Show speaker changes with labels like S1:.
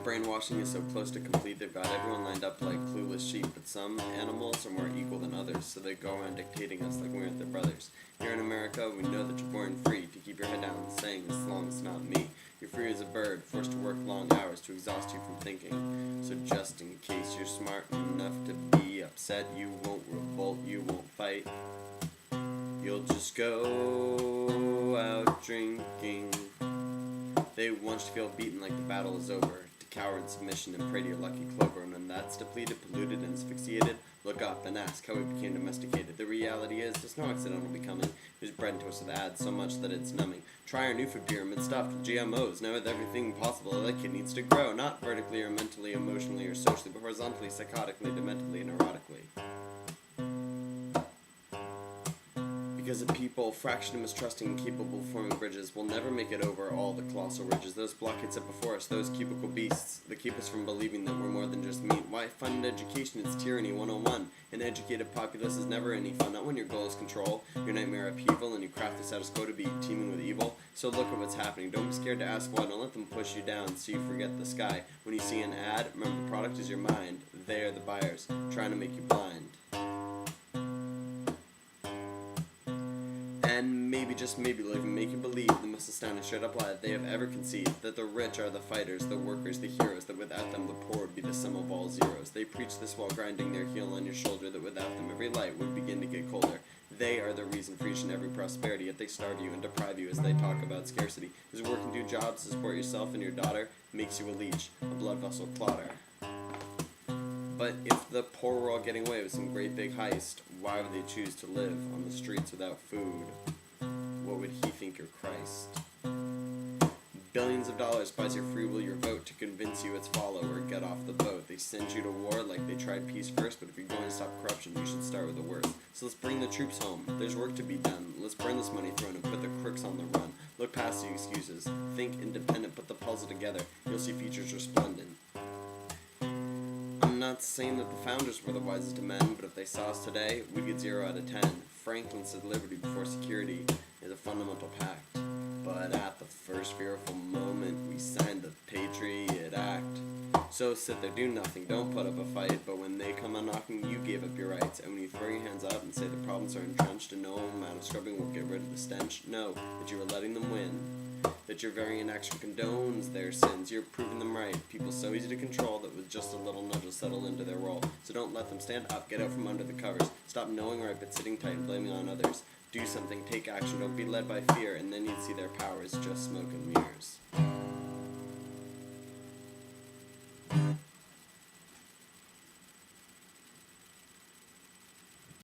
S1: The brainwashing is so close to complete, they've got everyone lined up like clueless sheep, but some animals are more equal than others, so they go around dictating us like we aren't their brothers. Here in America, we know that you're born free if you keep your head down and saying, as long as it's not me. You're free as a bird, forced to work long hours to exhaust you from thinking. So just in case you're smart enough to be upset, you won't revolt, you won't fight. You'll just go out drinking. They want you to feel beaten like the battle is over, to cower in submission and pray to your lucky clover. And when that's depleted, polluted, and asphyxiated, look up and ask how we became domesticated. The reality is, there's no accidental becoming. It was bred into us with ads so much that it's numbing. Try our new food pyramid stuffed with GMOs. Now with everything possible, that kid needs to grow, not vertically or mentally, emotionally or socially, but horizontally, psychotically, dementally, and erotically. Because a people, fraction and mistrusting and capable of forming bridges, will never make it over all the colossal ridges. Those blockades set before us, those cubicle beasts that keep us from believing that we're more than just meat. Why fund education? It's tyranny 101. An educated populace is never any fun, not when your goal is control, your nightmare upheaval, and you craft the status quo to be teeming with evil. So look at what's happening. Don't be scared to ask why. Don't let them push you down so you forget the sky. When you see an ad, remember the product is your mind. They are the buyers, trying to make you blind. And maybe, just maybe, they'll even make you believe the most astounding straight-up lie that they have ever conceived, that the rich are the fighters, the workers, the heroes, that without them the poor would be the sum of all zeros. They preach this while grinding their heel on your shoulder, that without them every light would begin to get colder. They are the reason for each and every prosperity, yet they starve you and deprive you as they talk about scarcity. Is working 2 jobs to support yourself and your daughter makes you a leech, a blood vessel clotter. But if the poor were all getting away with some great big heist, why would they choose to live on the streets without food? What would he think you're Christ? Billions of dollars buys your free will, your vote, to convince you it's follow or get off the boat. They send you to war like they tried peace first, but if you're going to stop corruption, you should start with the worst. So let's bring the troops home. There's work to be done. Let's burn this money throne and put the crooks on the run. Look past the excuses. Think independent, put the puzzle together. You'll see futures resplendent. I'm not saying that the founders were the wisest of men, but if they saw us today, we'd get 0 out of 10. Franklin said liberty before security is a fundamental pact. But at the first fearful moment, we signed the Patriot Act. So sit there, do nothing, don't put up a fight, but when they come a knocking, you gave up your rights. And when you throw your hands up and say the problems are entrenched and no amount of scrubbing will get rid of the stench, know that you are letting them win. That your very inaction condones their sins. You're proving them right. People so easy to control that with just a little nudge will settle into their role. So don't let them stand up. Get out from under the covers. Stop knowing right but sitting tight and blaming on others. Do something. Take action. Don't be led by fear. And then you'd see their power is just smoke and mirrors.